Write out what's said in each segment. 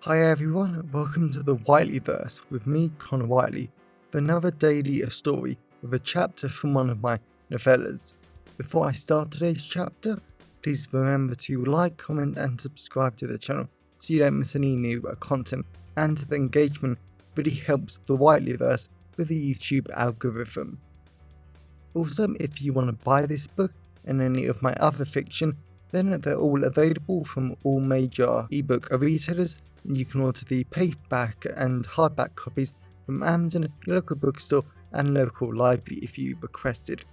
Hi everyone, welcome to the Whiteleyverse with me, Connor Whiteley, for another daily story with a chapter from one of my novellas. Before I start today's chapter, please remember to like, comment and subscribe to the channel so you don't miss any new content, and the engagement really helps the Whiteleyverse with the YouTube algorithm. Also, if you want to buy this book and any of my other fiction, then they're all available from all major ebook retailers. You can order the paperback and hardback copies from Amazon, your local bookstore and local library if you requested.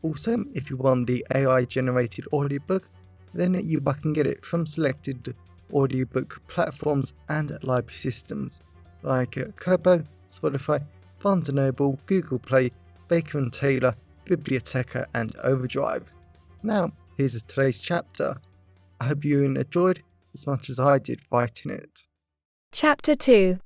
Also, if you want the AI generated audiobook, then you can get it from selected audiobook platforms and library systems like Kobo, Spotify, Barnes & Noble, Google Play, Baker & Taylor, Biblioteca and Overdrive. Now, here's today's chapter. I hope you enjoyed as much as I did writing it. Chapter 2.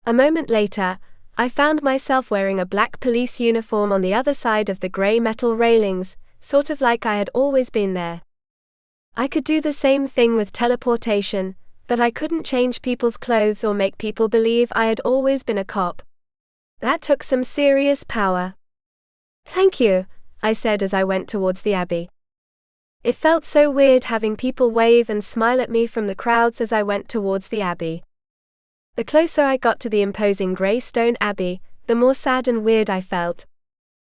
A moment later, I found myself wearing a black police uniform on the other side of the grey metal railings, sort of like I had always been there. I could do the same thing with teleportation, but I couldn't change people's clothes or make people believe I had always been a cop. That took some serious power. "Thank you," I said as I went towards the Abbey. It felt so weird having people wave and smile at me from the crowds as I went towards the Abbey. The closer I got to the imposing grey stone Abbey, the more sad and weird I felt.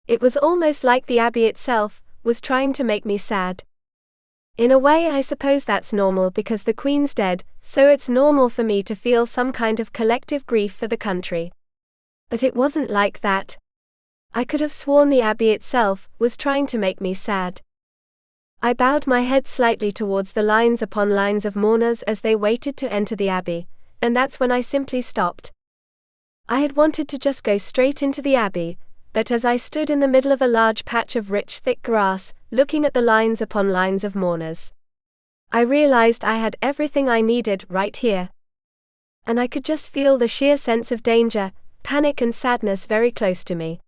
It was almost like the Abbey itself was trying to make me sad. In a way, I suppose that's normal because the Queen's dead, so it's normal for me to feel some kind of collective grief for the country. But it wasn't like that. I could have sworn the Abbey itself was trying to make me sad. I bowed my head slightly towards the lines upon lines of mourners as they waited to enter the Abbey, and that's when I simply stopped. I had wanted to just go straight into the Abbey, but as I stood in the middle of a large patch of rich thick grass, looking at the lines upon lines of mourners, I realized I had everything I needed right here. And I could just feel the sheer sense of danger, panic and sadness very close to me.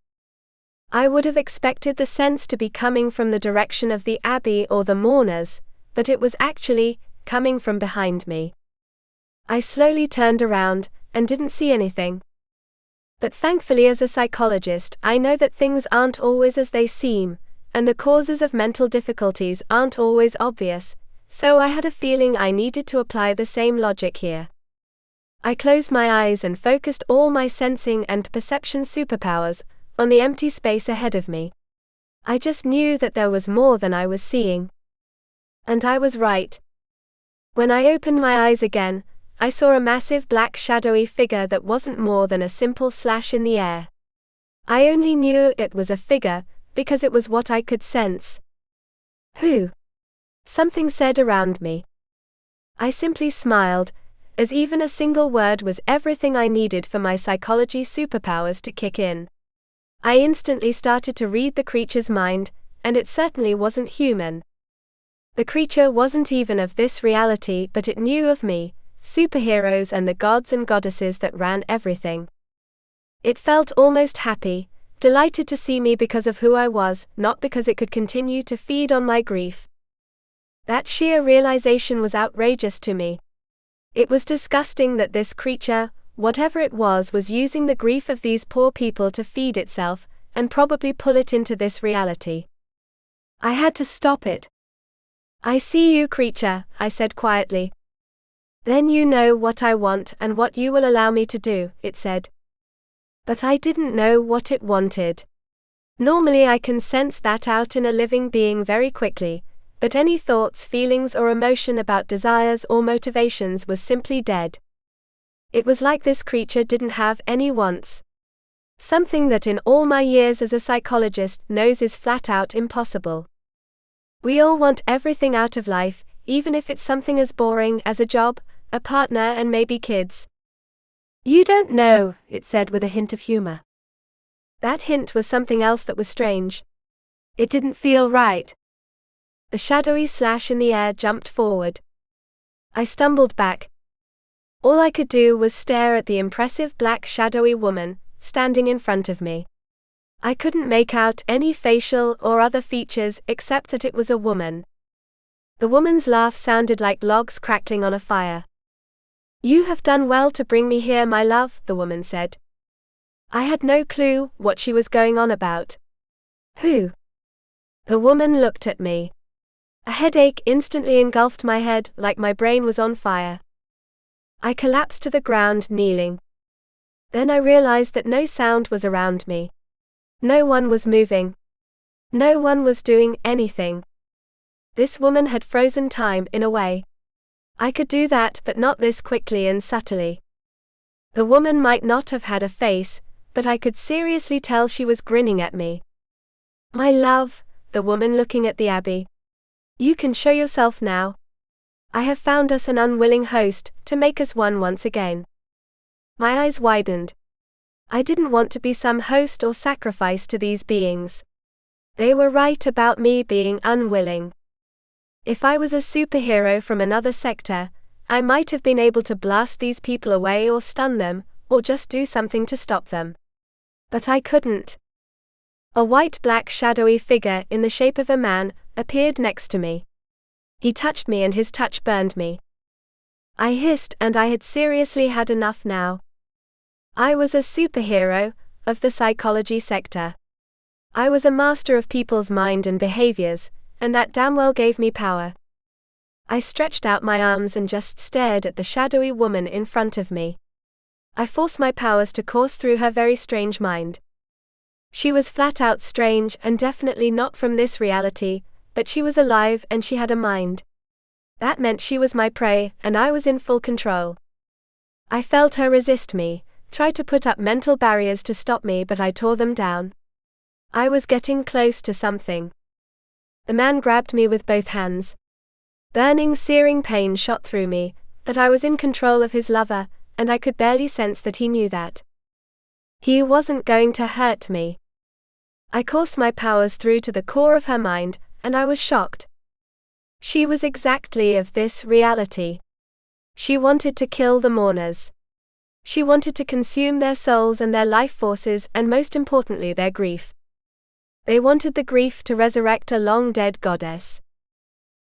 I would have expected the sense to be coming from the direction of the Abbey or the mourners, but it was actually coming from behind me. I slowly turned around and didn't see anything. But thankfully, as a psychologist, I know that things aren't always as they seem, and the causes of mental difficulties aren't always obvious, so I had a feeling I needed to apply the same logic here. I closed my eyes and focused all my sensing and perception superpowers on the empty space ahead of me. I just knew that there was more than I was seeing. And I was right. When I opened my eyes again, I saw a massive black shadowy figure that wasn't more than a simple slash in the air. I only knew it was a figure because it was what I could sense. "Who?" something said around me. I simply smiled, as even a single word was everything I needed for my psychology superpowers to kick in. I instantly started to read the creature's mind, and it certainly wasn't human. The creature wasn't even of this reality, but it knew of me, superheroes and the gods and goddesses that ran everything. It felt almost happy, delighted to see me because of who I was, not because it could continue to feed on my grief. That sheer realization was outrageous to me. It was disgusting that this creature, whatever it was using the grief of these poor people to feed itself, and probably pull it into this reality. I had to stop it. "I see you, creature," I said quietly. "Then you know what I want and what you will allow me to do," it said. But I didn't know what it wanted. Normally I can sense that out in a living being very quickly, but any thoughts, feelings or emotion about desires or motivations was simply dead. It was like this creature didn't have any wants. Something that in all my years as a psychologist knows is flat out impossible. We all want everything out of life, even if it's something as boring as a job, a partner and maybe kids. "You don't know," it said with a hint of humor. That hint was something else that was strange. It didn't feel right. The shadowy slash in the air jumped forward. I stumbled back. All I could do was stare at the impressive black shadowy woman standing in front of me. I couldn't make out any facial or other features except that it was a woman. The woman's laugh sounded like logs crackling on a fire. You have done well to bring me here, my love, the woman said. I had no clue what she was going on about. Who? The woman looked at me. A headache instantly engulfed my head like my brain was on fire. I collapsed to the ground, kneeling. Then I realized that no sound was around me. No one was moving. No one was doing anything. This woman had frozen time in a way. I could do that, but not this quickly and subtly. The woman might not have had a face, but I could seriously tell she was grinning at me. My love, the woman looking at the abbey. You can show yourself now. I have found us an unwilling host to make us one once again. My eyes widened. I didn't want to be some host or sacrifice to these beings. They were right about me being unwilling. If I was a superhero from another sector, I might have been able to blast these people away or stun them, or just do something to stop them. But I couldn't. A white-black shadowy figure in the shape of a man appeared next to me. He touched me and his touch burned me. I hissed, and I had seriously had enough now. I was a superhero of the psychology sector. I was a master of people's mind and behaviors, and that damn well gave me power. I stretched out my arms and just stared at the shadowy woman in front of me. I forced my powers to course through her very strange mind. She was flat out strange and definitely not from this reality, but she was alive and she had a mind. That meant she was my prey, and I was in full control. I felt her resist me, try to put up mental barriers to stop me, but I tore them down. I was getting close to something. The man grabbed me with both hands. Burning, searing pain shot through me, but I was in control of his lover, and I could barely sense that he knew that. He wasn't going to hurt me. I coursed my powers through to the core of her mind, and I was shocked. She was exactly of this reality. She wanted to kill the mourners. She wanted to consume their souls and their life forces, and most importantly their grief. They wanted the grief to resurrect a long-dead goddess.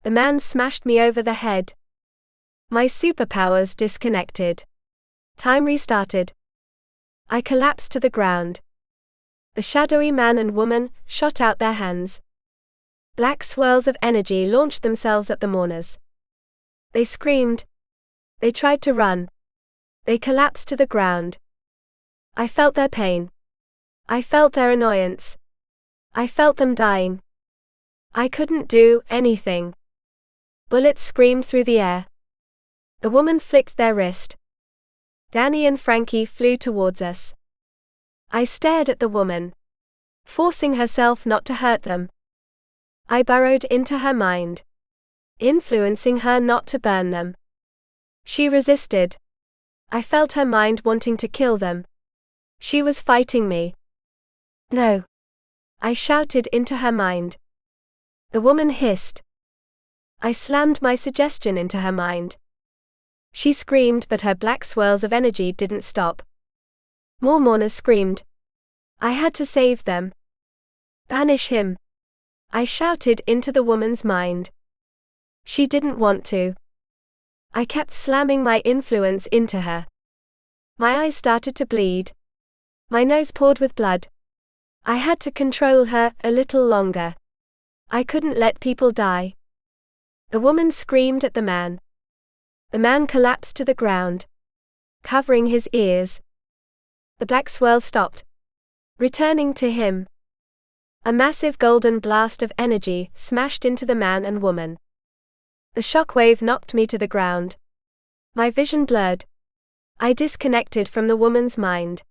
The man smashed me over the head. My superpowers disconnected. Time restarted. I collapsed to the ground. The shadowy man and woman shot out their hands. Black swirls of energy launched themselves at the mourners. They screamed. They tried to run. They collapsed to the ground. I felt their pain. I felt their annoyance. I felt them dying. I couldn't do anything. Bullets screamed through the air. The woman flicked their wrist. Danny and Frankie flew towards us. I stared at the woman, forcing herself not to hurt them. I burrowed into her mind, influencing her not to burn them. She resisted. I felt her mind wanting to kill them. She was fighting me. No. I shouted into her mind. The woman hissed. I slammed my suggestion into her mind. She screamed, but her black swirls of energy didn't stop. More mourners screamed. I had to save them. Banish him. I shouted into the woman's mind. She didn't want to. I kept slamming my influence into her. My eyes started to bleed. My nose poured with blood. I had to control her a little longer. I couldn't let people die. The woman screamed at the man. The man collapsed to the ground, covering his ears. The black swirl stopped, returning to him. A massive golden blast of energy smashed into the man and woman. The shockwave knocked me to the ground. My vision blurred. I disconnected from the woman's mind.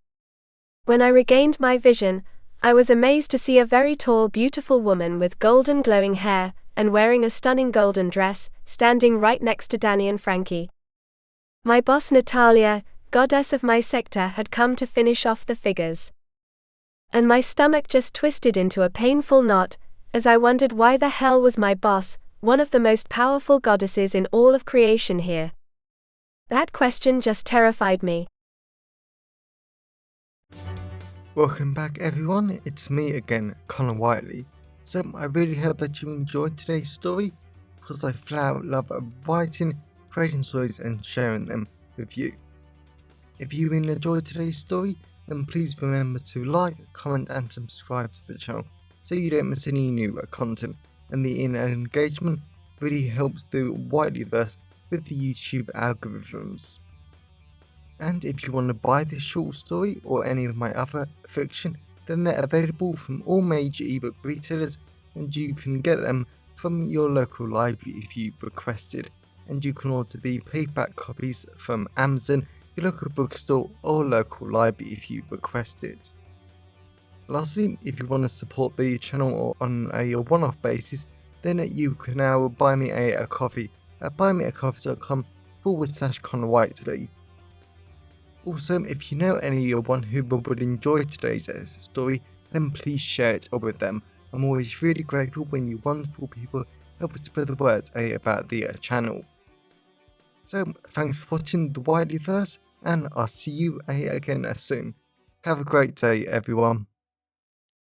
When I regained my vision, I was amazed to see a very tall, beautiful woman with golden glowing hair and wearing a stunning golden dress, standing right next to Danny and Frankie. My boss Natalia, goddess of my sector, had come to finish off the figures. And my stomach just twisted into a painful knot, as I wondered why the hell was my boss, one of the most powerful goddesses in all of creation, here. That question just terrified me. Welcome back everyone, it's me again, Connor Whiteley. So I really hope that you enjoyed today's story, because I flat out love writing, creating stories and sharing them. with you. If you enjoyed today's story, then please remember to like, comment and subscribe to the channel so you don't miss any new content, and the engagement really helps the Whiteleyverse with the YouTube algorithms. And if you want to buy this short story or any of my other fiction, then they're available from all major ebook retailers, and you can get them from your local library if you requested, and you can order the paperback copies from Amazon, your local bookstore or local library if you request it. Lastly, if you want to support the channel on a one-off basis, then you can now buy me a coffee at buymeacoffee.com/Connor Whiteley. Also, if you know anyone who would enjoy today's story, then please share it with them. I'm always really grateful when you wonderful people help spread the word about the channel. So, thanks for watching the Whiteleyverse, and I'll see you again soon. Have a great day, everyone.